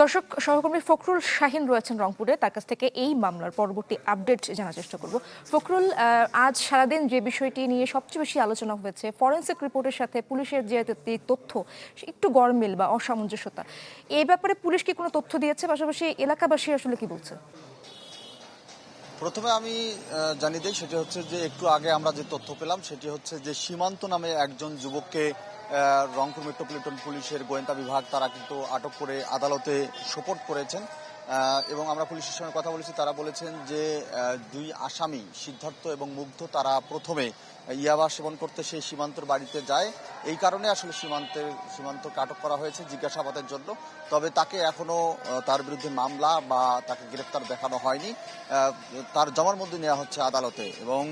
দর্শক, সহকর্মী ফখরুল শাহিন রয়েছেন রংপুরে, তার কাছ থেকে এই মামলার পরবর্তী আপডেট জানার চেষ্টা করব। ফখরুল, আজ সারাদিন যে বিষয়টি নিয়ে সবচেয়ে বেশি আলোচনা হয়েছে, ফরেনসিক রিপোর্টের সাথে পুলিশের যে তথ্য একটু গরমিল বা অসামঞ্জস্যতা, এই ব্যাপারে পুলিশ কি কোনো তথ্য দিয়েছে? পাশাপাশি এলাকাবাসী আসলে কি বলছে? প্রথমে আমি জানিয়ে দিই, সেটি হচ্ছে যে একটু আগে আমরা যে তথ্য পেলাম সেটি হচ্ছে যে সীমান্ত নামে একজন যুবককে রংপুর মেট্রোপলিটন পুলিশের গোয়েন্দা বিভাগ তারা কিন্তু আটক করে আদালতে সোপর্দ করেছেন। এবং আমরা পুলিশের সঙ্গে কথা বলেছি, তারা বলেছেন যে দুই আসামি সিদ্ধার্থ এবং মুগ্ধ তারা প্রথমে ইয়াবা সেবন করতে সেই সীমান্তর বাড়িতে যায়। এই কারণে আসলে সীমান্তকে আটক করা হয়েছে জিজ্ঞাসাবাদের জন্য। তবে তাকে এখনো তার বিরুদ্ধে মামলা বা তাকে গ্রেপ্তার দেখানো হয়নি। তার জবানবন্দি নেওয়া হচ্ছে আদালতে। এবং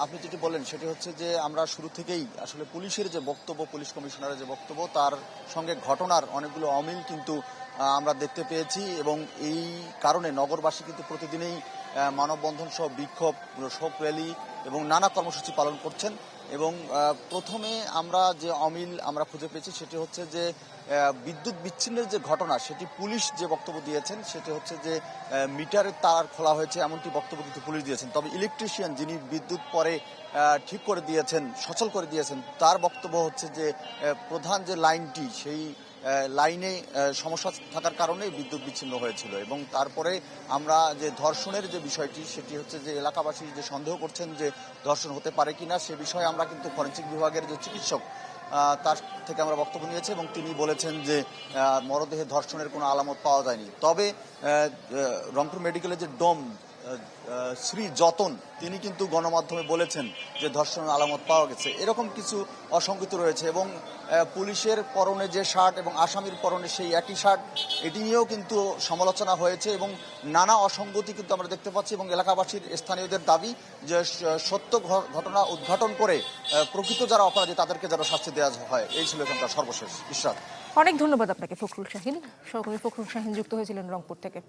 আপনি যেটি বললেন সেটি হচ্ছে যে আমরা শুরু থেকেই আসলে পুলিশের যে বক্তব্য, পুলিশ কমিশনারের যে বক্তব্য, তার সঙ্গে ঘটনার অনেকগুলো অমিল কিন্তু আমরা দেখতে পেয়েছি। এবং এই কারণে নগরবাসী কিন্তু প্রতিদিনই মানববন্ধন সহ বিক্ষোভ, শোক র্যালি এবং নানা কর্মসূচি পালন করছেন। এবং প্রথমে আমরা যে অমিল আমরা খুঁজে পেয়েছি সেটি হচ্ছে যে বিদ্যুৎ বিচ্ছিন্নের যে ঘটনা, সেটি পুলিশ যে বক্তব্য দিয়েছেন সেটি হচ্ছে যে মিটারের তার খোলা হয়েছে এমনটি বক্তব্য কিন্তু পুলিশ দিয়েছেন। তবে ইলেকট্রিশিয়ান যিনি বিদ্যুৎ পরে ঠিক করে দিয়েছেন, সচল করে দিয়েছেন, তার বক্তব্য হচ্ছে যে প্রধান যে লাইনটি সেই লাইনে সমস্যা থাকার কারণে বিদ্যুৎ বিচ্ছিন্ন হয়েছিল। এবং তারপরে আমরা যে ধর্ষণের যে বিষয়টি, সেটি হচ্ছে যে এলাকাবাসী যে সন্দেহ করছেন যে ধর্ষণ হতে পারে কিনা, সে বিষয়ে আমরা কিন্তু ফরেনসিক বিভাগের যে চিকিৎসক তার থেকে আমরা বক্তব্য নিয়েছি এবং তিনি বলেছেন যে মরদেহে ধর্ষণের কোনো আলামত পাওয়া যায়নি। তবে রংপুর মেডিকেলের যে ডোম শ্রী যতন, তিনি কিন্তু গণমাধ্যমে বলেছেন যে ধর্ষণের আলামত পাওয়া গেছে। এরকম কিছু অসঙ্গতি রয়েছে। এবং পুলিশের পরনে যে শার্ট এবং আসামির পরনে সেই একই শার্ট, এটি নিয়েও কিন্তু সমালোচনা হয়েছে এবং নানা অসঙ্গতি কিন্তু আমরা দেখতে পাচ্ছি। এবং এলাকাবাসীর, স্থানীয়দের দাবি যে সত্য ঘটনা উদ্ঘাটন করে প্রকৃত যারা অপরাধী তাদেরকে যেন শাস্তি দেওয়া হয়। এই ছিল এখানকার সর্বশেষ। ইশরাত, অনেক ধন্যবাদ আপনাকে ফখরুল শাহিন। সহকর্মী ফখরুল শাহিন যুক্ত হয়েছিলেন রংপুর থেকে।